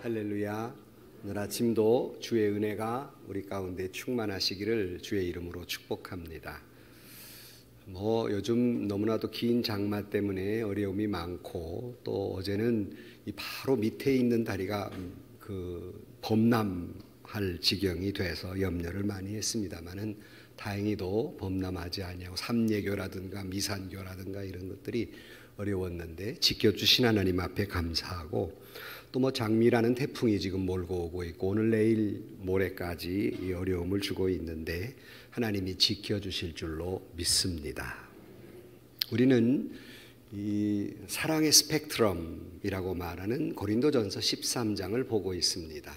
할렐루야. 오늘 아침도 주의 은혜가 우리 가운데 충만하시기를 주의 이름으로 축복합니다. 요즘 너무나도 긴 장마 때문에 어려움이 많고, 또 어제는 이 바로 밑에 있는 다리가 범람할 지경이 돼서 염려를 많이 했습니다만은 다행히도 범람하지 아니하고 삼예교라든가 미산교라든가 이런 것들이 어려웠는데 지켜주신 하나님 앞에 감사하고, 또 장미라는 태풍이 지금 몰고 오고 있고 오늘 내일 모레까지 이 어려움을 주고 있는데 하나님이 지켜주실 줄로 믿습니다. 우리는 이 사랑의 스펙트럼이라고 말하는 고린도전서 13장을 보고 있습니다.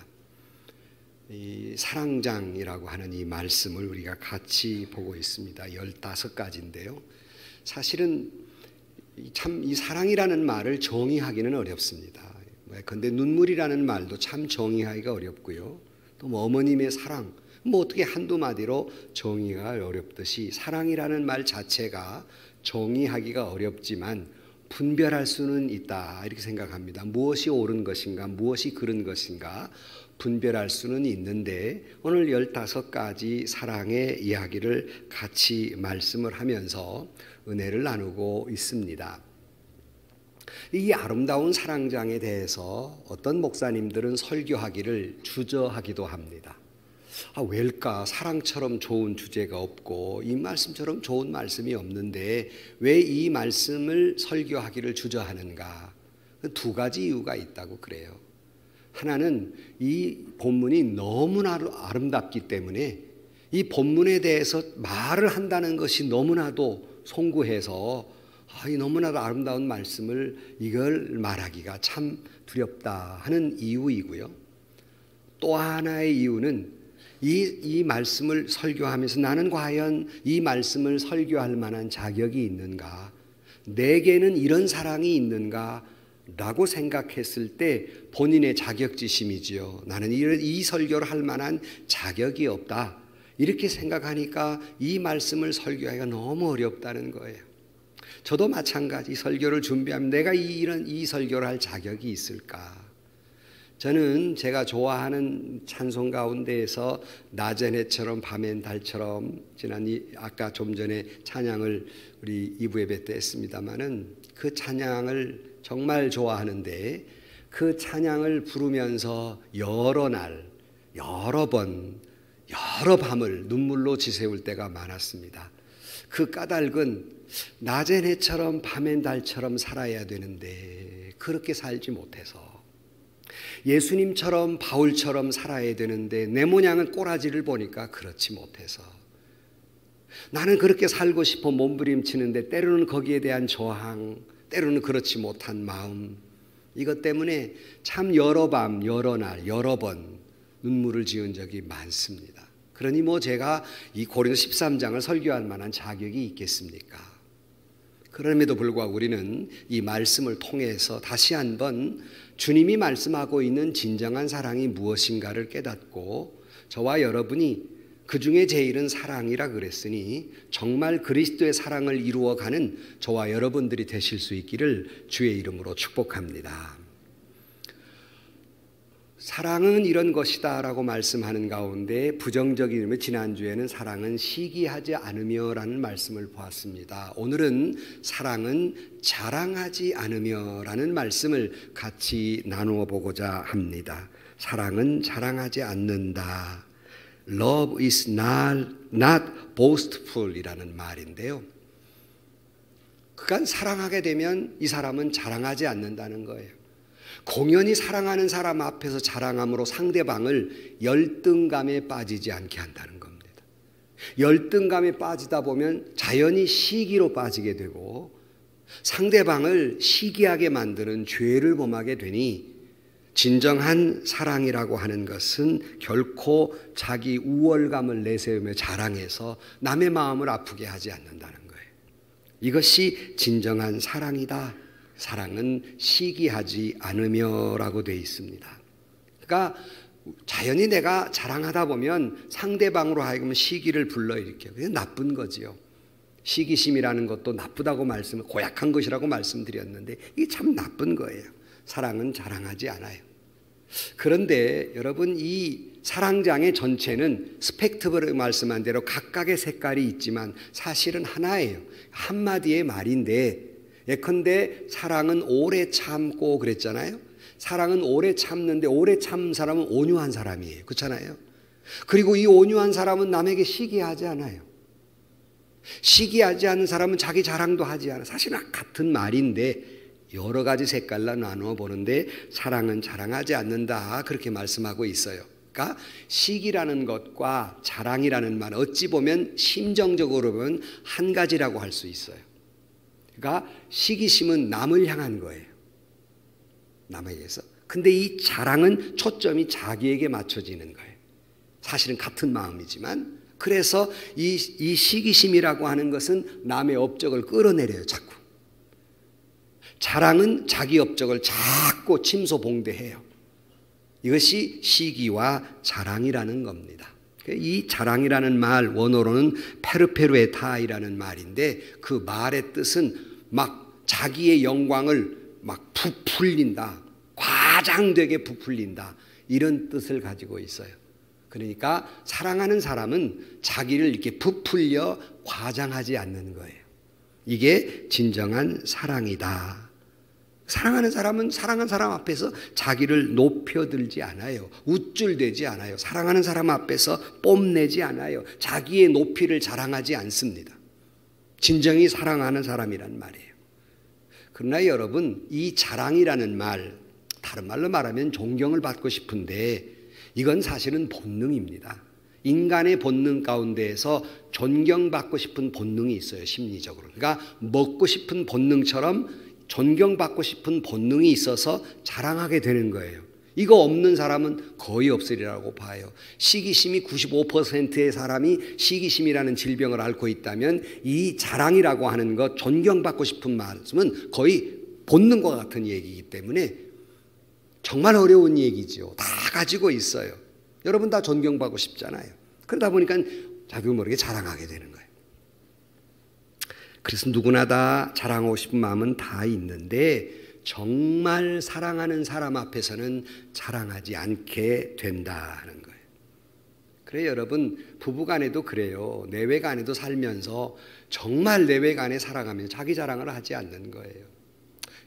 이 사랑장이라고 하는 이 말씀을 우리가 같이 보고 있습니다. 15가지인데요. 사실은 참 이 사랑이라는 말을 정의하기는 어렵습니다. 그런데 눈물이라는 말도 참 정의하기가 어렵고요. 또 어머님의 사랑, 어떻게 한두 마디로 정의가 어렵듯이 사랑이라는 말 자체가 정의하기가 어렵지만 분별할 수는 있다, 이렇게 생각합니다. 무엇이 옳은 것인가, 무엇이 그른 것인가 분별할 수는 있는데, 오늘 15가지 사랑의 이야기를 같이 말씀을 하면서 은혜를 나누고 있습니다. 이 아름다운 사랑장에 대해서 어떤 목사님들은 설교하기를 주저하기도 합니다. 왜일까? 사랑처럼 좋은 주제가 없고 이 말씀처럼 좋은 말씀이 없는데 왜 이 말씀을 설교하기를 주저하는가? 두 가지 이유가 있다고 그래요. 하나는 이 본문이 너무나도 아름답기 때문에 이 본문에 대해서 말을 한다는 것이 너무나도 송구해서 이 너무나도 아름다운 말씀을 이걸 말하기가 참 두렵다 하는 이유이고요. 또 하나의 이유는 이 말씀을 설교하면서 나는 과연 이 말씀을 설교할 만한 자격이 있는가, 내게는 이런 사랑이 있는가 라고 생각했을 때 본인의 자격지심이지요. 나는 이 설교를 할 만한 자격이 없다, 이렇게 생각하니까 이 말씀을 설교하기가 너무 어렵다는 거예요. 저도 마찬가지. 설교를 준비하면 내가 이 설교를 할 자격이 있을까? 저는 제가 좋아하는 찬송 가운데에서 낮엔 해처럼 밤엔 달처럼, 아까 좀 전에 찬양을 우리 2부 예배 때 했습니다마는 그 찬양을 정말 좋아하는데, 그 찬양을 부르면서 여러 날, 여러 번, 여러 밤을 눈물로 지새울 때가 많았습니다. 그 까닭은 낮엔 해처럼 밤엔 달처럼 살아야 되는데 그렇게 살지 못해서, 예수님처럼 바울처럼 살아야 되는데 내 모양은 꼬라지를 보니까 그렇지 못해서, 나는 그렇게 살고 싶어 몸부림치는데 때로는 거기에 대한 저항, 때로는 그렇지 못한 마음, 이것 때문에 참 여러 밤, 여러 날, 여러 번 눈물을 지은 적이 많습니다. 그러니 제가 이 고린도 13장을 설교할 만한 자격이 있겠습니까? 그럼에도 불구하고 우리는 이 말씀을 통해서 다시 한번 주님이 말씀하고 있는 진정한 사랑이 무엇인가를 깨닫고, 저와 여러분이 그 중에 제일은 사랑이라 그랬으니 정말 그리스도의 사랑을 이루어가는 저와 여러분들이 되실 수 있기를 주의 이름으로 축복합니다. 사랑은 이런 것이다 라고 말씀하는 가운데 부정적인 의미, 지난주에는 사랑은 시기하지 않으며 라는 말씀을 보았습니다. 오늘은 사랑은 자랑하지 않으며 라는 말씀을 같이 나누어 보고자 합니다. 사랑은 자랑하지 않는다. Love is not boastful 이라는 말인데요. 그간 사랑하게 되면 이 사람은 자랑하지 않는다는 거예요. 공연히 사랑하는 사람 앞에서 자랑함으로 상대방을 열등감에 빠지지 않게 한다는 겁니다. 열등감에 빠지다 보면 자연히 시기로 빠지게 되고 상대방을 시기하게 만드는 죄를 범하게 되니, 진정한 사랑이라고 하는 것은 결코 자기 우월감을 내세우며 자랑해서 남의 마음을 아프게 하지 않는다는 거예요. 이것이 진정한 사랑이다. 사랑은 시기하지 않으며 라고 되어 있습니다. 그러니까 자연히 내가 자랑하다 보면 상대방으로 하여금 시기를 불러일으켜요. 그게 나쁜 거지요. 시기심이라는 것도 나쁘다고 고약한 것이라고 말씀드렸는데 이게 참 나쁜 거예요. 사랑은 자랑하지 않아요. 그런데 여러분, 이 사랑장의 전체는 스펙트럼으로 말씀한 대로 각각의 색깔이 있지만 사실은 하나예요. 한마디의 말인데, 예컨대 사랑은 오래 참고 그랬잖아요. 사랑은 오래 참는데 오래 참는 사람은 온유한 사람이에요. 그렇잖아요. 그리고 이 온유한 사람은 남에게 시기하지 않아요. 시기하지 않는 사람은 자기 자랑도 하지 않아요. 사실은 같은 말인데 여러 가지 색깔로 나누어 보는데 사랑은 자랑하지 않는다, 그렇게 말씀하고 있어요. 그러니까 시기라는 것과 자랑이라는 말, 어찌 보면 심정적으로 보면 한 가지라고 할 수 있어요. 그러니까 시기심은 남을 향한 거예요. 남에게서. 근데 이 자랑은 초점이 자기에게 맞춰지는 거예요. 사실은 같은 마음이지만, 그래서 이 시기심이라고 하는 것은 남의 업적을 끌어내려요, 자꾸. 자랑은 자기 업적을 자꾸 침소봉대해요. 이것이 시기와 자랑이라는 겁니다. 이 자랑이라는 말, 원어로는 페르페루에타이라는 말인데, 그 말의 뜻은 막 자기의 영광을 막 부풀린다, 과장되게 부풀린다, 이런 뜻을 가지고 있어요. 그러니까 사랑하는 사람은 자기를 이렇게 부풀려 과장하지 않는 거예요. 이게 진정한 사랑이다. 사랑하는 사람은 사랑하는 사람 앞에서 자기를 높여들지 않아요. 우쭐대지 않아요. 사랑하는 사람 앞에서 뽐내지 않아요. 자기의 높이를 자랑하지 않습니다. 진정히 사랑하는 사람이란 말이에요. 그러나 여러분, 이 자랑이라는 말, 다른 말로 말하면 존경을 받고 싶은데, 이건 사실은 본능입니다. 인간의 본능 가운데에서 존경받고 싶은 본능이 있어요, 심리적으로. 그러니까 먹고 싶은 본능처럼 존경받고 싶은 본능이 있어서 자랑하게 되는 거예요. 이거 없는 사람은 거의 없으리라고 봐요. 시기심이 95%의 사람이 시기심이라는 질병을 앓고 있다면, 이 자랑이라고 하는 것, 존경받고 싶은 말씀은 거의 본능과 같은 얘기이기 때문에 정말 어려운 얘기죠. 다 가지고 있어요. 여러분 다 존경받고 싶잖아요. 그러다 보니까 자기도 모르게 자랑하게 되는 거예요. 그래서 누구나 다 자랑하고 싶은 마음은 다 있는데, 정말 사랑하는 사람 앞에서는 자랑하지 않게 된다는 거예요. 그래요, 여러분, 부부간에도 그래요. 내외간에도 살면서 정말 내외간에 살아가면 자기 자랑을 하지 않는 거예요.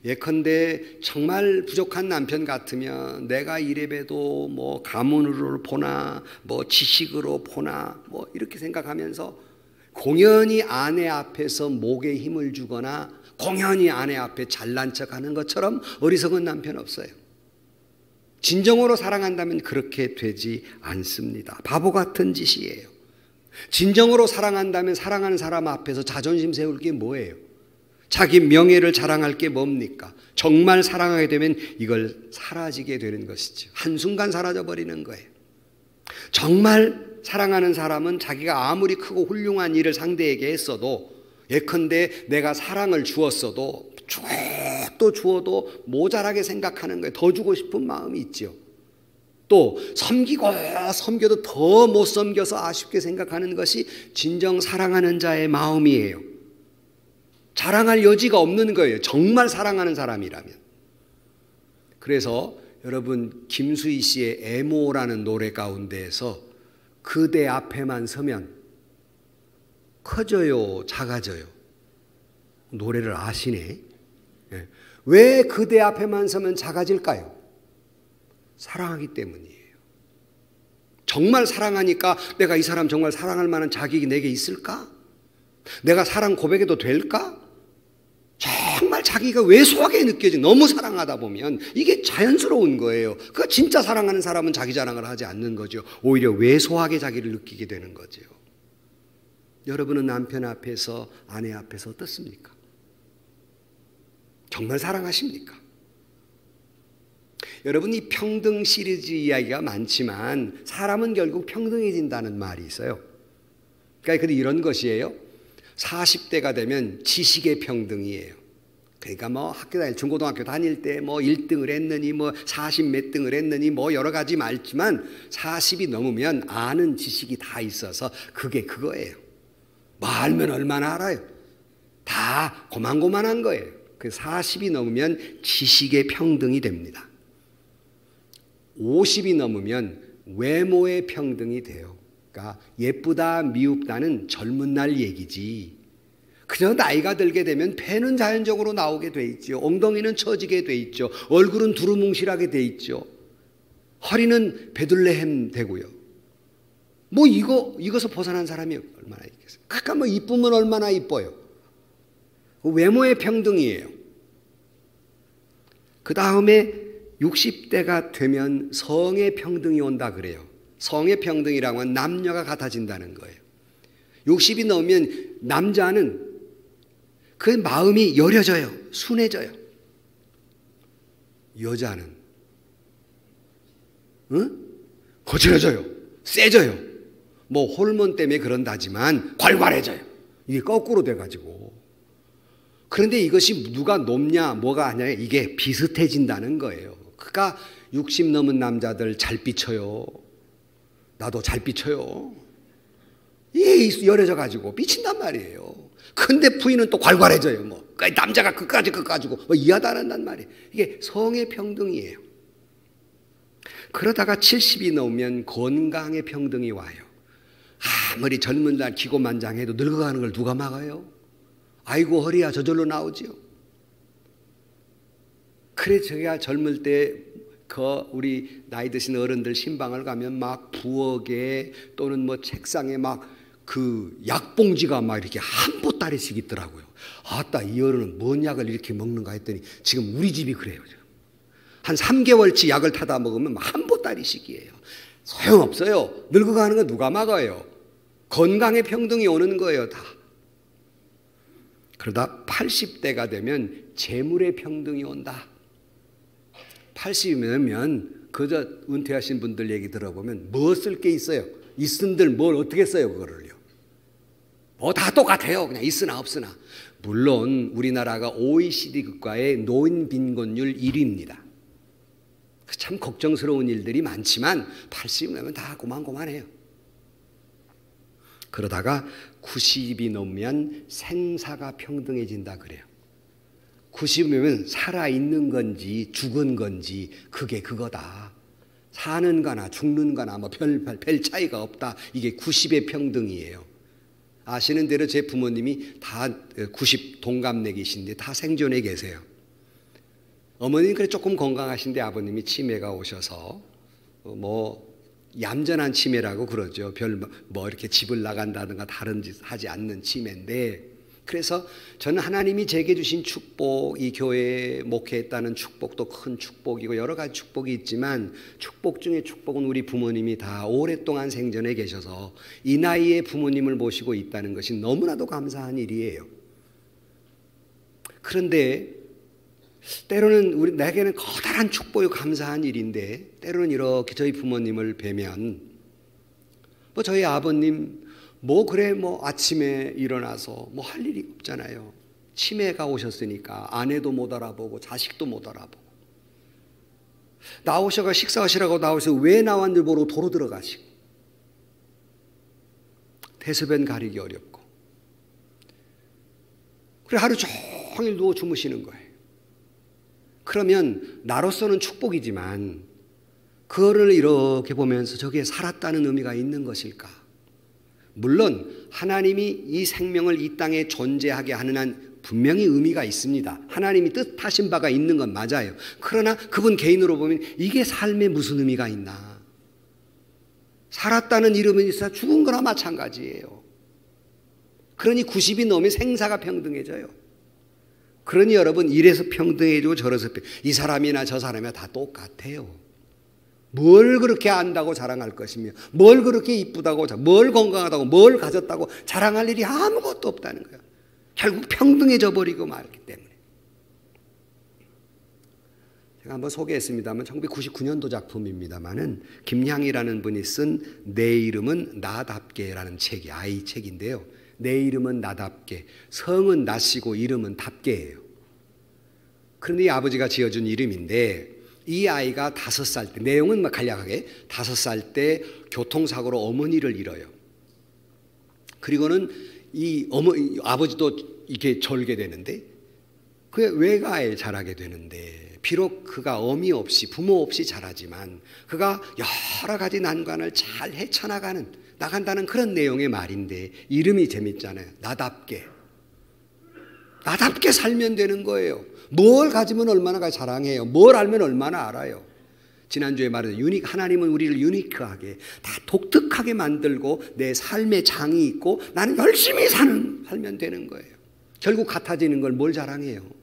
예컨대 정말 부족한 남편 같으면 내가 이래봬도 뭐 가문으로 보나 뭐 지식으로 보나 뭐 이렇게 생각하면서 공연히 아내 앞에서 목에 힘을 주거나 공연히 아내 앞에 잘난 척하는 것처럼 어리석은 남편 없어요. 진정으로 사랑한다면 그렇게 되지 않습니다. 바보 같은 짓이에요. 진정으로 사랑한다면 사랑하는 사람 앞에서 자존심 세울 게 뭐예요? 자기 명예를 자랑할 게 뭡니까? 정말 사랑하게 되면 이걸 사라지게 되는 것이죠. 한순간 사라져 버리는 거예요. 정말 사랑하는 사람은 자기가 아무리 크고 훌륭한 일을 상대에게 했어도, 예컨대 내가 사랑을 주었어도 또 주어도 모자라게 생각하는 거예요. 더 주고 싶은 마음이 있죠. 또 섬기고 섬겨도 더 못 섬겨서 아쉽게 생각하는 것이 진정 사랑하는 자의 마음이에요. 자랑할 여지가 없는 거예요, 정말 사랑하는 사람이라면. 그래서 여러분, 김수희 씨의 애모라는 노래 가운데에서 그대 앞에만 서면 커져요, 작아져요? 노래를 아시네. 왜 그대 앞에만 서면 작아질까요? 사랑하기 때문이에요. 정말 사랑하니까 내가 이 사람 정말 사랑할 만한 자격이 내게 있을까? 내가 사랑 고백해도 될까? 정말 자기가 왜소하게 느껴지. 너무 사랑하다 보면 이게 자연스러운 거예요. 그 진짜 사랑하는 사람은 자기 자랑을 하지 않는 거죠. 오히려 왜소하게 자기를 느끼게 되는 거죠. 여러분은 남편 앞에서, 아내 앞에서 어떻습니까? 정말 사랑하십니까? 여러분, 이 평등 시리즈 이야기가 많지만 사람은 결국 평등해진다는 말이 있어요. 그러니까 이런 것이에요. 40대가 되면 지식의 평등이에요. 그러니까 뭐 학교 다닐, 중고등학교 다닐 때 뭐 1등을 했느니 뭐 40 몇 등을 했느니 뭐 여러 가지 많지만 40이 넘으면 아는 지식이 다 있어서 그게 그거예요. 뭐 알면 얼마나 알아요? 다 고만고만한 거예요. 그 40이 넘으면 지식의 평등이 됩니다. 50이 넘으면 외모의 평등이 돼요. 그러니까 예쁘다 미흡다는 젊은 날 얘기지. 그저 나이가 들게 되면 배는 자연적으로 나오게 돼 있죠. 엉덩이는 처지게 돼 있죠. 얼굴은 두루뭉실하게 돼 있죠. 허리는 베들레헴 되고요. 뭐 이것을 벗어난 사람이 얼마나 있겠어요. 그러니까 뭐 이쁘면 얼마나 이뻐요. 외모의 평등이에요. 그 다음에 60대가 되면 성의 평등이 온다 그래요. 성의 평등이라고 하면 남녀가 같아진다는 거예요. 60이 넘으면 남자는 그 마음이 여려져요. 순해져요. 여자는 거칠어져요. 세져요. 뭐 호르몬 때문에 그런다지만 괄괄해져요. 이게 거꾸로 돼가지고. 그런데 이것이 누가 높냐 뭐가 하냐 이게 비슷해진다는 거예요. 그러니까 60 넘은 남자들 잘 삐쳐요. 나도 잘 삐쳐요. 이게 여려져가지고 삐친단 말이에요. 근데 부인은 또 괄괄해져요. 뭐 남자가 끝까지 가지고 뭐 이해도 안 한단 말이에요. 이게 성의 평등이에요. 그러다가 70이 넘으면 건강의 평등이 와요. 아무리 젊은 날 기고만장해도 늙어가는 걸 누가 막아요? 아이고 허리야 저절로 나오지요. 그래 제가 젊을 때 우리 나이 드신 어른들 신방을 가면 막 부엌에 또는 뭐 책상에 막 그 약봉지가 막 이렇게 한 보따리씩 있더라고요. 아따 이 어른은 뭔 약을 이렇게 먹는가 했더니 지금 우리 집이 그래요. 지금. 한 3개월치 약을 타다 먹으면 한 보따리씩이에요. 소용없어요. 늙어가는 거 누가 막아요? 건강의 평등이 오는 거예요 다. 그러다 80대가 되면 재물의 평등이 온다. 80이면 그저 은퇴하신 분들 얘기 들어보면 뭐 쓸 게 있어요? 있은들 뭘 어떻게 써요 그거를요? 뭐 다 똑같아요. 그냥 있으나 없으나. 물론 우리나라가 OECD 국가의 노인 빈곤율 1위입니다. 참 걱정스러운 일들이 많지만 80이면 다 고만고만해요. 그러다가 90이 넘으면 생사가 평등해진다 그래요. 90이면 살아있는 건지 죽은 건지 그게 그거다. 사는 거나 죽는 거나 뭐 별 차이가 없다. 이게 90의 평등이에요. 아시는 대로 제 부모님이 다 90 동갑내기신데 다 생존해 계세요. 어머니는 그래 조금 건강하신데 아버님이 치매가 오셔서 뭐 얌전한 치매라고 그러죠. 별 뭐 이렇게 집을 나간다든가 다른 짓 하지 않는 치매인데, 그래서 저는 하나님이 제게 주신 축복, 이 교회에 목회했다는 축복도 큰 축복이고 여러 가지 축복이 있지만 축복 중에 축복은 우리 부모님이 다 오랫동안 생전에 계셔서 이 나이에 부모님을 모시고 있다는 것이 너무나도 감사한 일이에요. 그런데 때로는 내게는 커다란 축복이고 감사한 일인데 때로는 이렇게 저희 부모님을 뵈면 뭐 저희 아버님 뭐 그래 뭐 아침에 일어나서 뭐 할 일이 없잖아요. 치매가 오셨으니까 아내도 못 알아보고 자식도 못 알아보고 나오셔가 식사하시라고 나오셔서 왜 나왔는지 모르고 도로 들어가시고 대소변 가리기 어렵고 그래 하루 종일 누워 주무시는 거예요. 그러면 나로서는 축복이지만 그거를 이렇게 보면서 저게 살았다는 의미가 있는 것일까? 물론 하나님이 이 생명을 이 땅에 존재하게 하는 한 분명히 의미가 있습니다. 하나님이 뜻하신 바가 있는 건 맞아요. 그러나 그분 개인으로 보면 이게 삶에 무슨 의미가 있나? 살았다는 이름은 있어 죽은 거나 마찬가지예요. 그러니 90이 넘으면 생사가 평등해져요. 그러니 여러분 이래서 평등해지고 저래서 이 사람이나 저 사람이나 다 똑같아요. 뭘 그렇게 안다고 자랑할 것이며 뭘 그렇게 이쁘다고 뭘 건강하다고 뭘 가졌다고 자랑할 일이 아무것도 없다는 거예요. 결국 평등해져 버리고 말기 때문에. 제가 한번 소개했습니다만 1999년도 작품입니다만은 김향이라는 분이 쓴 내 이름은 나답게라는 책이 아이 책인데요. 내 이름은 나답게, 성은 나시고 이름은 답게예요. 그런데 이 아버지가 지어준 이름인데 이 아이가 5살 때, 내용은 막 간략하게 5살 때 교통사고로 어머니를 잃어요. 그리고는 이 아버지도 이렇게 절게 되는데 그 외가에 자라게 되는데, 비록 그가 어미 없이 부모 없이 자라지만 그가 여러 가지 난관을 잘 헤쳐나간다는 그런 내용의 말인데, 이름이 재밌잖아요. 나답게 살면 되는 거예요. 뭘 가지면 얼마나 자랑해요. 뭘 알면 얼마나 알아요. 지난주에 말했던 하나님은 우리를 유니크하게 다 독특하게 만들고 내 삶의 장이 있고 나는 열심히 살면 되는 거예요. 결국 같아지는 걸 뭘 자랑해요?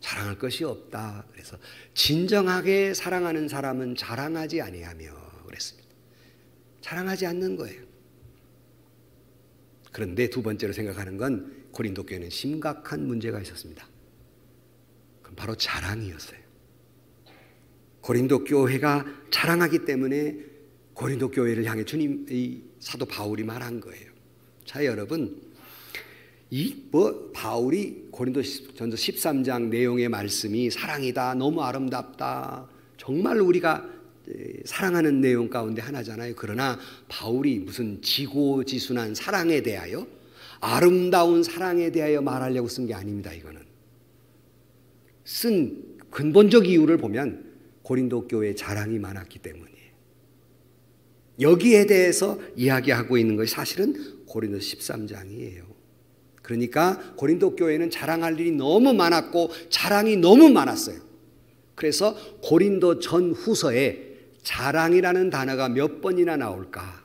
자랑할 것이 없다. 그래서 진정하게 사랑하는 사람은 자랑하지 아니하며 그랬습니다. 자랑하지 않는 거예요. 그런데 두 번째로 생각하는 건 고린도 교회는 심각한 문제가 있었습니다. 그건 바로 자랑이었어요. 고린도 교회가 자랑하기 때문에 고린도 교회를 향해 주님의 사도 바울이 말한 거예요. 자, 여러분, 바울이 고린도전서 13장 내용의 말씀이 사랑이다, 너무 아름답다, 정말 우리가 사랑하는 내용 가운데 하나잖아요. 그러나 바울이 무슨 지고지순한 사랑에 대하여, 아름다운 사랑에 대하여 말하려고 쓴 게 아닙니다. 이거는 쓴 근본적 이유를 보면 고린도 교회에 자랑이 많았기 때문이에요. 여기에 대해서 이야기하고 있는 것이 사실은 고린도 13장이에요. 그러니까 고린도 교회는 자랑할 일이 너무 많았고 자랑이 너무 많았어요. 그래서 고린도 전후서에 자랑이라는 단어가 몇 번이나 나올까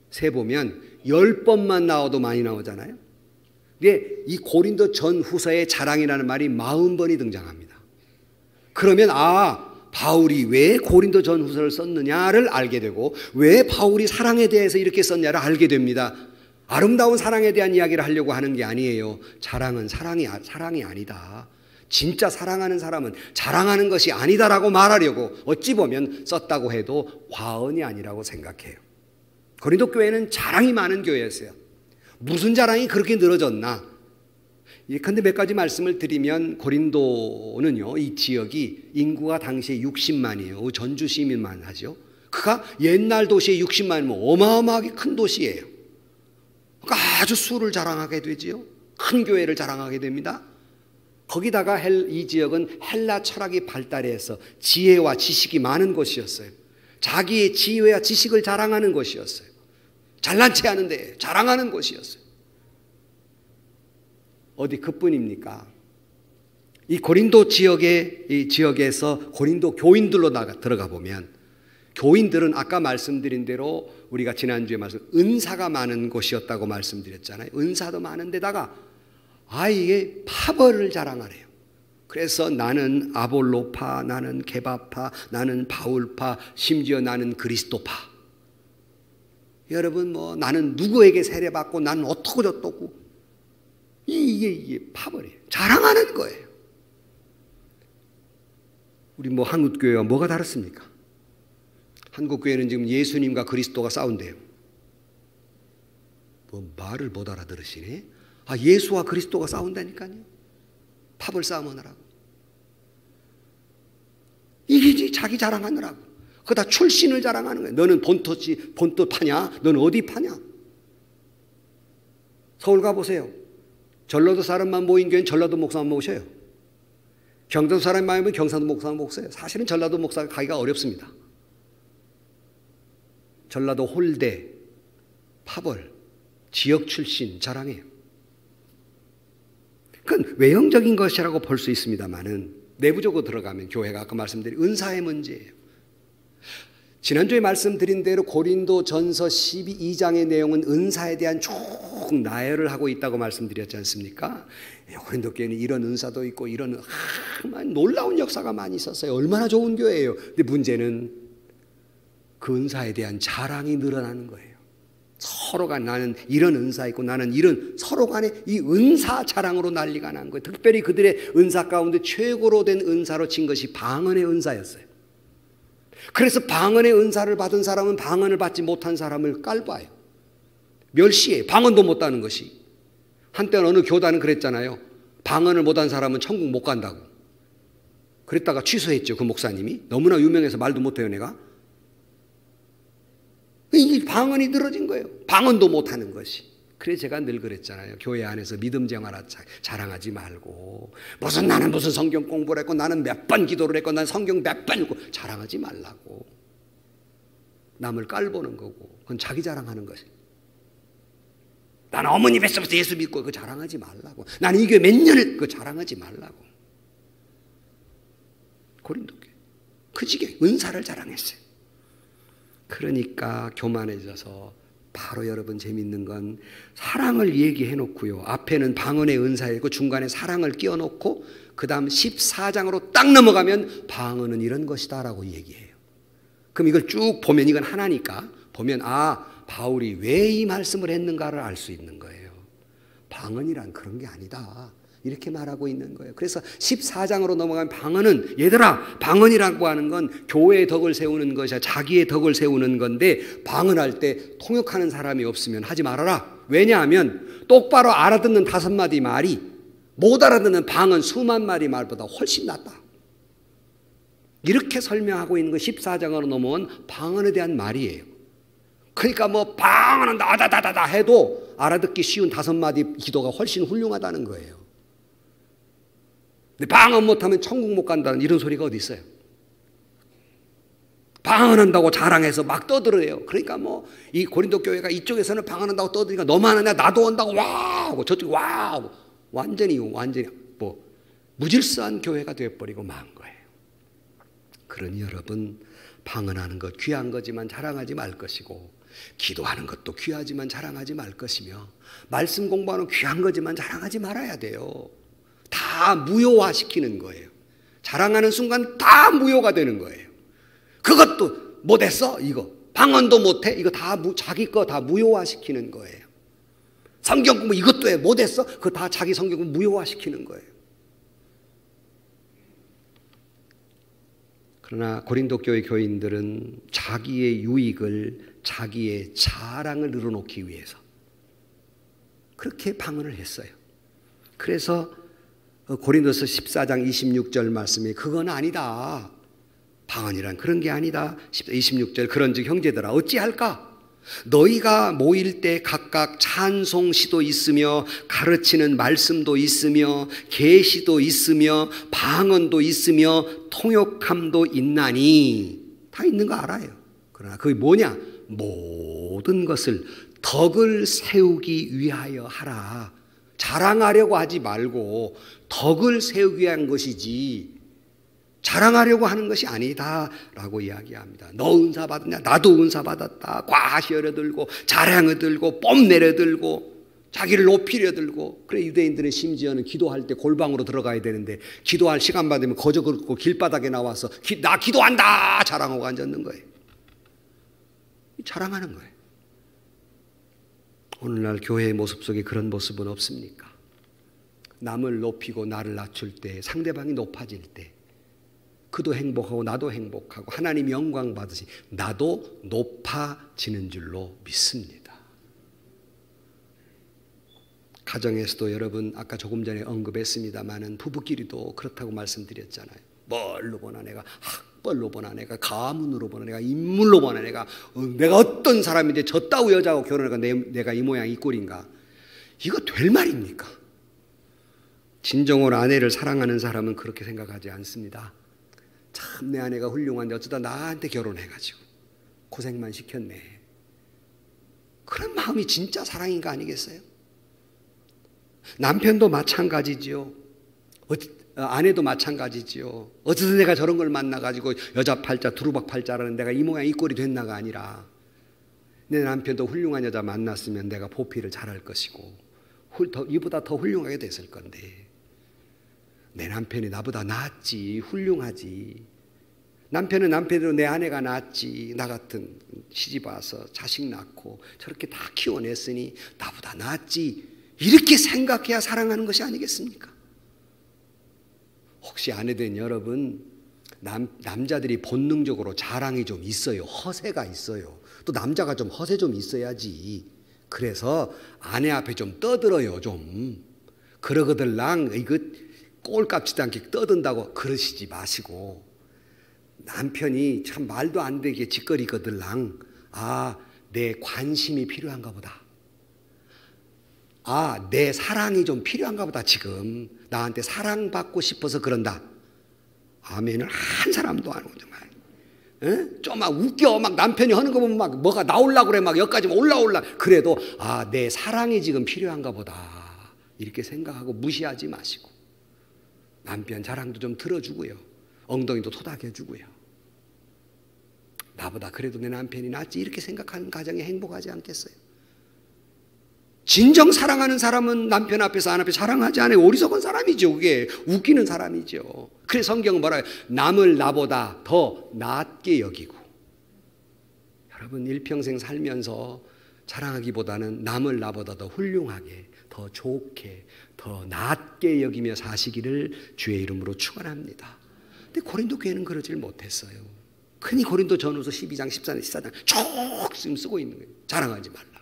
세보면 10번만 나와도 많이 나오잖아요. 근데 이 고린도 전후서에 자랑이라는 말이 40번이 등장합니다. 그러면 바울이 왜 고린도 전후서를 썼느냐를 알게 되고, 왜 바울이 사랑에 대해서 이렇게 썼냐를 알게 됩니다. 아름다운 사랑에 대한 이야기를 하려고 하는 게 아니에요. 자랑은 사랑이 아니다. 진짜 사랑하는 사람은 자랑하는 것이 아니다라고 말하려고 어찌 보면 썼다고 해도 과언이 아니라고 생각해요. 고린도 교회는 자랑이 많은 교회였어요. 무슨 자랑이 그렇게 늘어졌나? 그런데 몇 가지 말씀을 드리면, 고린도는요, 이 지역이 인구가 당시에 60만이에요. 전주 시민만 하죠. 그가 옛날 도시에 60만이면 어마어마하게 큰 도시예요. 그러니까 아주 수를 자랑하게 되지요. 큰 교회를 자랑하게 됩니다. 거기다가 이 지역은 헬라 철학이 발달해서 지혜와 지식이 많은 곳이었어요. 자기의 지혜와 지식을 자랑하는 곳이었어요. 잘난 체 하는데 자랑하는 곳이었어요. 어디 그뿐입니까? 이 고린도 지역에서 고린도 교인들로 들어가 보면, 교인들은 아까 말씀드린 대로 우리가 지난주에 은사가 많은 곳이었다고 말씀드렸잖아요. 은사도 많은데다가 이게 파벌을 자랑하래요. 그래서 나는 아볼로파, 나는 게바파, 나는 바울파, 심지어 나는 그리스도파. 여러분, 나는 누구에게 세례받고 나는 어떻고 저떻고, 이게 파벌이에요. 자랑하는 거예요. 우리 한국교회와 뭐가 다릅니까? 한국교회는 지금 예수님과 그리스도가 싸운대요. 말을 못 알아들으시네. 예수와 그리스도가 싸운다니까요. 파벌 싸움하느라고. 이게 자기 자랑하느라고. 그다 출신을 자랑하는 거예요. 너는 본토 파냐? 너는 어디 파냐? 서울 가보세요. 전라도 사람만 모인 교회는 전라도 목사만 모셔요. 경상도 사람이 많으면 경상도 목사만 모셔요. 사실은 전라도 목사가 가기가 어렵습니다. 전라도 홀대, 파벌, 지역 출신 자랑해요. 그건 외형적인 것이라고 볼 수 있습니다만은 내부적으로 들어가면 교회가 아까 말씀드린 은사의 문제예요. 지난주에 말씀드린 대로 고린도 전서 12장의 내용은 은사에 대한 쭉 나열을 하고 있다고 말씀드렸지 않습니까? 고린도 교회는 이런 은사도 있고 이런 놀라운 역사가 많이 있었어요. 얼마나 좋은 교회예요. 근데 문제는 그 은사에 대한 자랑이 늘어나는 거예요. 서로가 나는 이런 은사 있고 나는 이런, 서로 간에 이 은사 자랑으로 난리가 난 거예요. 특별히 그들의 은사 가운데 최고로 된 은사로 친 것이 방언의 은사였어요. 그래서 방언의 은사를 받은 사람은 방언을 받지 못한 사람을 깔봐요. 멸시해요. 방언도 못하는 것이. 한때는 어느 교단은 그랬잖아요. 방언을 못한 사람은 천국 못 간다고. 그랬다가 취소했죠. 그 목사님이. 너무나 유명해서 말도 못해요 내가. 이 방언이 늘어진 거예요. 방언도 못하는 것이. 그래서 제가 늘 그랬잖아요. 교회 안에서 믿음 생활 자랑하지 말고, 무슨 나는 무슨 성경 공부를 했고, 나는 몇 번 기도를 했고, 난 성경 몇 번 읽고, 자랑하지 말라고. 남을 깔보는 거고, 그건 자기 자랑하는 것이. 나는 어머니 뱃속에서 예수 믿고, 그거 자랑하지 말라고. 나는 이 교회 몇 년을, 그거 자랑하지 말라고. 고린도 교회 그 지경 은사를 자랑했어요. 그러니까 교만해져서, 바로 여러분 재밌는 건 사랑을 얘기해 놓고요, 앞에는 방언의 은사이고 중간에 사랑을 끼워 놓고 그 다음 14장으로 딱 넘어가면 방언은 이런 것이다 라고 얘기해요. 그럼 이걸 쭉 보면 이건 하나니까 보면, 아, 바울이 왜 이 말씀을 했는가를 알 수 있는 거예요. 방언이란 그런 게 아니다, 이렇게 말하고 있는 거예요. 그래서 14장으로 넘어가면 방언은, 얘들아, 방언이라고 하는 건 교회의 덕을 세우는 것이야. 자기의 덕을 세우는 건데, 방언할 때 통역하는 사람이 없으면 하지 말아라. 왜냐하면 똑바로 알아듣는 5마디 말이 못 알아듣는 방언 수만 마디 말보다 훨씬 낫다. 이렇게 설명하고 있는 거 14장으로 넘어온 방언에 대한 말이에요. 그러니까 뭐 방언은 다다다다다 해도 알아듣기 쉬운 5마디 기도가 훨씬 훌륭하다는 거예요. 근데 방언 못하면 천국 못 간다는 이런 소리가 어디 있어요? 방언한다고 자랑해서 막 떠들어요. 그러니까 뭐 이 고린도 교회가 이쪽에서는 방언한다고 떠드니까 너만 하냐, 나도 한다고 와 하고 저쪽이 와 하고 완전히 뭐 무질서한 교회가 되어버리고 만 거예요. 그러니 여러분, 방언하는 것 귀한 거지만 자랑하지 말 것이고, 기도하는 것도 귀하지만 자랑하지 말 것이며, 말씀 공부하는 귀한 거지만 자랑하지 말아야 돼요. 다 무효화시키는 거예요. 자랑하는 순간 다 무효가 되는 거예요. 그것도 못했어? 이거 방언도 못해? 이거 다 자기 거 다 무효화시키는 거예요. 성경 공부 이것도 해? 못했어? 그거 다 자기 성경 공부 무효화시키는 거예요. 그러나 고린도 교회 교인들은 자기의 유익을, 자기의 자랑을 늘어놓기 위해서 그렇게 방언을 했어요. 그래서 고린도서 14장 26절 말씀이 그건 아니다. 방언이란 그런 게 아니다. 26절 그런즉 형제들아 어찌할까? 너희가 모일 때 각각 찬송시도 있으며 가르치는 말씀도 있으며 계시도 있으며 방언도 있으며 통역함도 있나니, 다 있는 거 알아요. 그러나 그게 뭐냐? 모든 것을 덕을 세우기 위하여 하라. 자랑하려고 하지 말고 덕을 세우기 위한 것이지 자랑하려고 하는 것이 아니다 라고 이야기합니다. 너 은사 받았냐? 나도 은사 받았다. 과시하려 들고 자랑을 들고 뽐내려 들고 자기를 높이려 들고. 그래 유대인들은 심지어는 기도할 때 골방으로 들어가야 되는데 기도할 시간 받으면 거저 걷고 길바닥에 나와서 나 기도한다 자랑하고 앉았는 거예요. 자랑하는 거예요. 오늘날 교회의 모습 속에 그런 모습은 없습니까? 남을 높이고 나를 낮출 때, 상대방이 높아질 때 그도 행복하고 나도 행복하고 하나님 영광 받으시 나도 높아지는 줄로 믿습니다. 가정에서도 여러분 아까 조금 전에 언급했습니다마는 부부끼리도 그렇다고 말씀드렸잖아요. 뭘로 보나 내가, 학벌로 보나 내가, 가문으로 보나 내가, 인물로 보나 내가 어떤 사람인데 저 따위 여자하고 결혼해가 내가 이 모양 이 꼴인가? 이거 될 말입니까? 진정으로 아내를 사랑하는 사람은 그렇게 생각하지 않습니다. 참 내 아내가 훌륭한데 어쩌다 나한테 결혼해가지고 고생만 시켰네. 그런 마음이 진짜 사랑인가 아니겠어요? 남편도 마찬가지지요. 아내도 마찬가지지요. 어쩌다 내가 저런 걸 만나가지고 여자 팔자 두루박 팔자라는 내가 이 모양 이 꼴이 됐나가 아니라 내 남편도 훌륭한 여자 만났으면 내가 보필을 잘할 것이고 이보다 더 훌륭하게 됐을 건데 내 남편이 나보다 낫지, 훌륭하지. 남편은 남편으로 내 아내가 낫지. 나 같은 시집 와서 자식 낳고 저렇게 다 키워냈으니 나보다 낫지. 이렇게 생각해야 사랑하는 것이 아니겠습니까? 혹시 아내된 여러분, 남자들이 본능적으로 자랑이 좀 있어요. 허세가 있어요. 또 남자가 좀 허세 좀 있어야지. 그래서 아내 앞에 좀 떠들어요. 좀 그러거들랑 이거 꼴값지도 않게 떠든다고 그러시지 마시고, 남편이 참 말도 안 되게 짓거리거들랑 아, 내 관심이 필요한가 보다. 아, 내 사랑이 좀 필요한가 보다. 지금 나한테 사랑받고 싶어서 그런다. 아멘을 한 사람도 안 오죠. 좀 막 웃겨. 막 남편이 하는 거 보면 막 뭐가 나오려고 그래. 막 여기까지 올라올라. 그래도 아, 내 사랑이 지금 필요한가 보다. 이렇게 생각하고 무시하지 마시고 남편 자랑도 좀 들어주고요. 엉덩이도 토닥여주고요. 나보다 그래도 내 남편이 낫지. 이렇게 생각하는 가정이 행복하지 않겠어요? 진정 사랑하는 사람은 남편 앞에서 안 앞에 자랑하지 않아요. 어리석은 사람이죠. 그게 웃기는 사람이죠. 그래서 성경은 뭐라요? 남을 나보다 더 낫게 여기고. 여러분 일평생 살면서 자랑하기보다는 남을 나보다 더 훌륭하게, 더 좋게, 더 낫게 여기며 사시기를 주의 이름으로 축원합니다. 근데 고린도 교회는 그러질 못했어요. 흔히 고린도 전후서 12장, 14장, 14장 쭉 지금 쓰고 있는 거예요. 자랑하지 말라.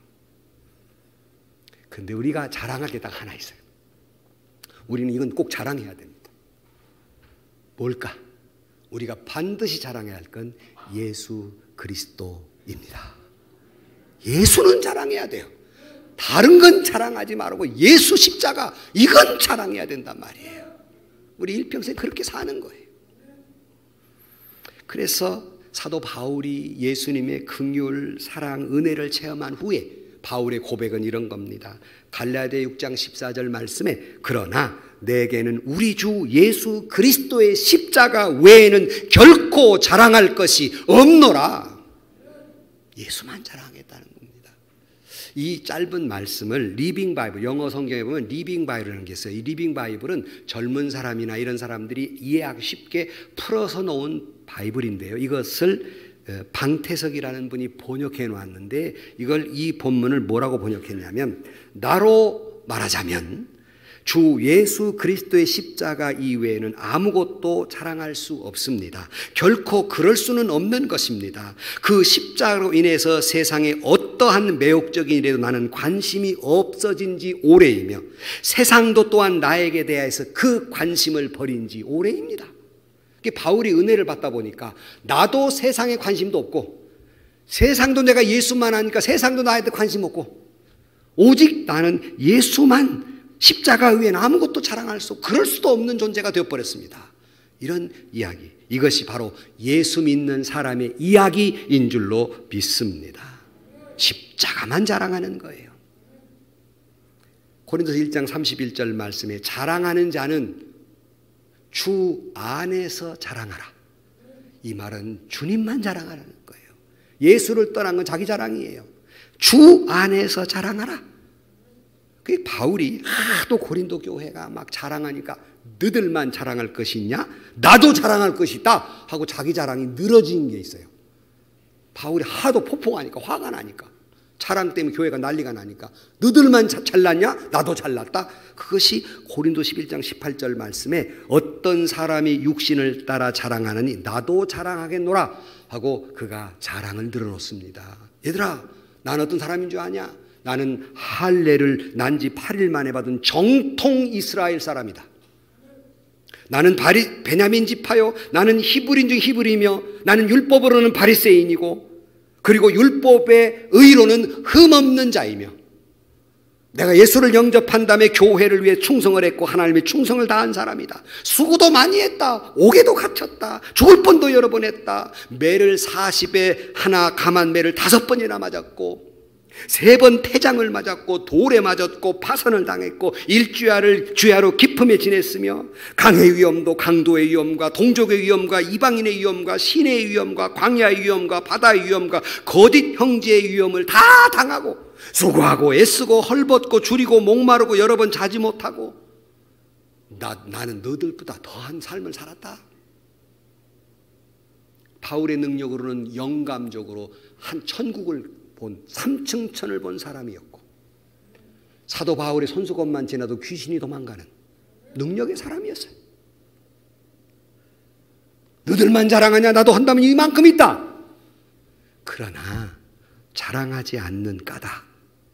근데 우리가 자랑할 게 딱 하나 있어요. 우리는 이건 꼭 자랑해야 됩니다. 뭘까? 우리가 반드시 자랑해야 할 건 예수 그리스도입니다. 예수는 자랑해야 돼요. 다른 건 자랑하지 말고 예수 십자가, 이건 자랑해야 된단 말이에요. 우리 일평생 그렇게 사는 거예요. 그래서 사도 바울이 예수님의 긍휼, 사랑, 은혜를 체험한 후에 바울의 고백은 이런 겁니다. 갈라디아 6장 14절 말씀에 그러나 내게는 우리 주 예수 그리스도의 십자가 외에는 결코 자랑할 것이 없노라. 예수만 자랑하겠다는 겁니다. 이 짧은 말씀을 리빙 바이블, 영어 성경에 보면 리빙 바이블이라는 게 있어요. 이 리빙 바이블은 젊은 사람이나 이런 사람들이 이해하기 쉽게 풀어서 놓은 바이블인데요. 이것을 방태석이라는 분이 번역해 놓았는데 이걸 이 본문을 뭐라고 번역했냐면 나로 말하자면 주 예수 그리스도의 십자가 이외에는 아무것도 자랑할 수 없습니다. 결코 그럴 수는 없는 것입니다. 그 십자가로 인해서 세상에 어떠한 매혹적인 일에도 나는 관심이 없어진 지 오래이며 세상도 또한 나에게 대해서 그 관심을 버린 지 오래입니다. 바울이 은혜를 받다 보니까 나도 세상에 관심도 없고 세상도 내가 예수만 하니까 세상도 나한테 관심 없고 오직 나는 예수만 십자가 외에는 아무것도 자랑할 수 없고 그럴 수도 없는 존재가 되어버렸습니다. 이런 이야기, 이것이 바로 예수 믿는 사람의 이야기인 줄로 믿습니다. 십자가만 자랑하는 거예요. 고린도서 1장 31절 말씀에 자랑하는 자는 주 안에서 자랑하라. 이 말은 주님만 자랑하라는 거예요. 예수를 떠난 건 자기 자랑이에요. 주 안에서 자랑하라. 그 바울이 하도 고린도 교회가 막 자랑하니까 너들만 자랑할 것이 있냐? 나도 자랑할 것이 있다 하고 자기 자랑이 늘어진 게 있어요. 바울이 하도 포폭하니까 화가 나니까 자랑 때문에 교회가 난리가 나니까 너들만 잘났냐? 나도 잘났다. 그것이 고린도 11장 18절 말씀에 어떤 사람이 육신을 따라 자랑하느니 나도 자랑하겠노라 하고 그가 자랑을 늘어놓습니다. 얘들아, 난 어떤 사람인 줄 아냐? 나는 할례를 난 지 8일 만에 받은 정통 이스라엘 사람이다. 나는 베냐민 지파요. 나는 히브리인 중 히브리이며 나는 율법으로는 바리새인이고 그리고 율법의 의로는 흠없는 자이며 내가 예수를 영접한 다음에 교회를 위해 충성을 했고 하나님의 충성을 다한 사람이다. 수고도 많이 했다. 옥에도 갇혔다. 죽을 뻔도 여러 번 했다. 매를 40에 하나 감한 매를 5번이나 맞았고 3번 태장을 맞았고 돌에 맞았고 파선을 당했고 일주야를 주야로 기품에 지냈으며 강의 위험도 강도의 위험과 동족의 위험과 이방인의 위험과 신의 위험과 광야의 위험과 바다의 위험과 거짓 형제의 위험을 다 당하고 수고하고 애쓰고 헐벗고 줄이고 목마르고 여러 번 자지 못하고 나는 너들보다 더한 삶을 살았다. 바울의 능력으로는 영감적으로 한 천국을 본 3층 천을 본 사람이었고 사도 바울의 손수건만 지나도 귀신이 도망가는 능력의 사람이었어요. 너들만 자랑하냐? 나도 한다면 이만큼 있다. 그러나 자랑하지 않는 까닭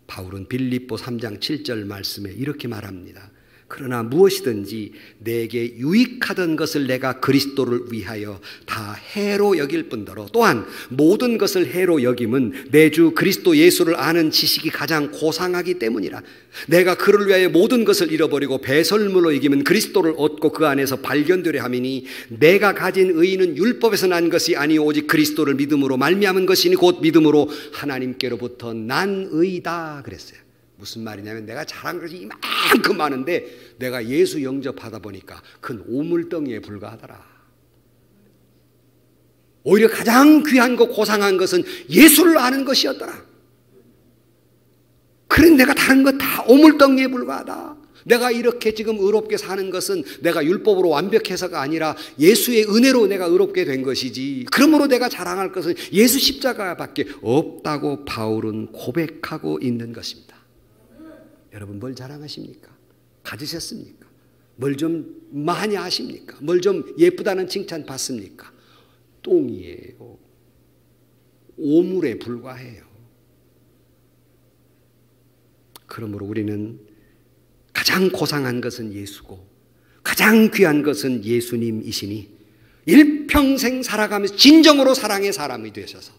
바울은 빌립보 3장 7절 말씀에 이렇게 말합니다. 그러나 무엇이든지 내게 유익하던 것을 내가 그리스도를 위하여 다 해로 여길 뿐더러 또한 모든 것을 해로 여김은 내 주 그리스도 예수를 아는 지식이 가장 고상하기 때문이라. 내가 그를 위하여 모든 것을 잃어버리고 배설물로 여김은 그리스도를 얻고 그 안에서 발견되려 함이니 내가 가진 의의는 율법에서 난 것이 아니오 오직 그리스도를 믿음으로 말미암은 것이니 곧 믿음으로 하나님께로부터 난 의다 그랬어요. 무슨 말이냐면 내가 잘한 것이 이만큼 많은데 내가 예수 영접하다 보니까 큰 오물덩이에 불과하더라. 오히려 가장 귀한 것 고상한 것은 예수를 아는 것이었더라. 그래 내가 다른 것 다 오물덩이에 불과하다. 내가 이렇게 지금 의롭게 사는 것은 내가 율법으로 완벽해서가 아니라 예수의 은혜로 내가 의롭게 된 것이지, 그러므로 내가 자랑할 것은 예수 십자가밖에 없다고 바울은 고백하고 있는 것입니다. 여러분 뭘 자랑하십니까? 가지셨습니까? 뭘 좀 많이 아십니까? 뭘 좀 예쁘다는 칭찬 받습니까? 똥이에요. 오물에 불과해요. 그러므로 우리는 가장 고상한 것은 예수고 가장 귀한 것은 예수님이시니 일평생 살아가면서 진정으로 사랑의 사람이 되셔서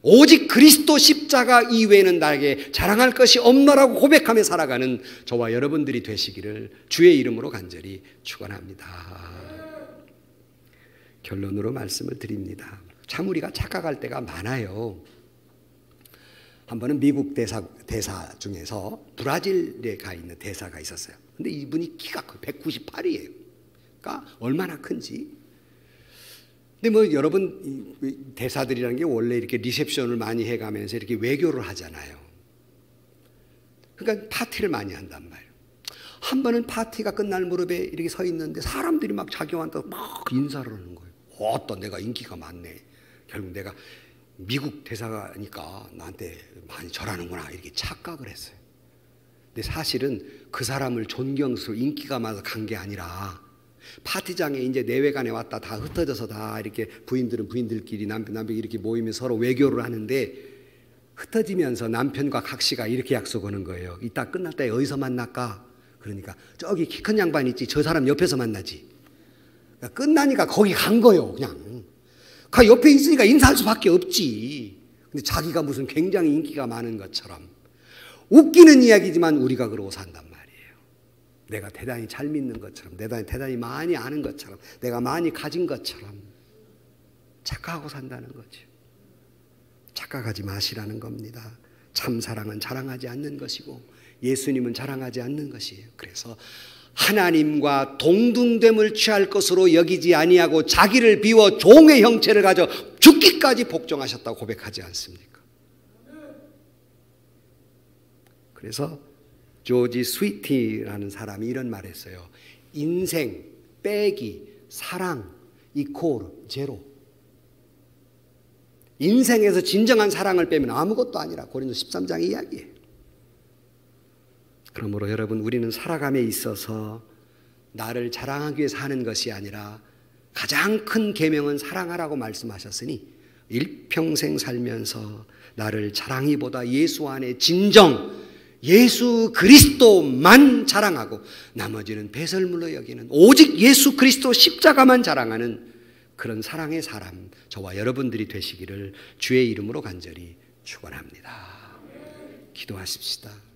오직 그리스도 십자가 이외에는 나에게 자랑할 것이 없노라고 고백하며 살아가는 저와 여러분들이 되시기를 주의 이름으로 간절히 축원합니다. 결론으로 말씀을 드립니다. 참 우리가 착각할 때가 많아요. 한 번은 미국 대사 중에서 브라질에 가 있는 대사가 있었어요. 근데 이분이 키가 198이에요. 그러니까 얼마나 큰지. 근데 뭐 여러분 대사들이라는 게 원래 이렇게 리셉션을 많이 해가면서 이렇게 외교를 하잖아요. 그러니까 파티를 많이 한단 말이에요. 한 번은 파티가 끝날 무렵에 이렇게 서 있는데 사람들이 막 자기한테 막 인사를 하는 거예요. 어떤 내가 인기가 많네. 결국 내가 미국 대사니까 나한테 많이 절하는구나 이렇게 착각을 했어요. 근데 사실은 그 사람을 존경스러워 인기가 많아서 간 게 아니라 파티장에 이제 내외간에 왔다 다 흩어져서 다 이렇게 부인들은 부인들끼리 남편이 이렇게 모이면 서로 외교를 하는데 흩어지면서 남편과 각 씨가 이렇게 약속하는 거예요. 이따 끝날 때 어디서 만날까? 그러니까 저기 키 큰 양반 있지 저 사람 옆에서 만나지. 그러니까 끝나니까 거기 간 거예요. 그냥 그 옆에 있으니까 인사할 수밖에 없지. 근데 자기가 무슨 굉장히 인기가 많은 것처럼 웃기는 이야기지만 우리가 그러고 산단 말이에요. 내가 대단히 잘 믿는 것처럼, 내가 대단히 많이 아는 것처럼, 내가 많이 가진 것처럼 착각하고 산다는 거죠. 착각하지 마시라는 겁니다. 참 사랑은 자랑하지 않는 것이고 예수님은 자랑하지 않는 것이에요. 그래서 하나님과 동등됨을 취할 것으로 여기지 아니하고 자기를 비워 종의 형체를 가져 죽기까지 복종하셨다고 고백하지 않습니까? 그래서 조지 스위티라는 사람이 이런 말을 했어요. 인생 빼기 사랑 이퀄 제로. 인생에서 진정한 사랑을 빼면 아무것도 아니라 고린도 13장 이야기예요. 그러므로 여러분 우리는 살아감에 있어서 나를 자랑하기 위해서 하는 것이 아니라 가장 큰 계명은 사랑하라고 말씀하셨으니 일평생 살면서 나를 자랑이보다 예수 안에 진정 예수 그리스도만 자랑하고 나머지는 배설물로 여기는 오직 예수 그리스도 십자가만 자랑하는 그런 사랑의 사람 저와 여러분들이 되시기를 주의 이름으로 간절히 축원합니다. 기도하십시다.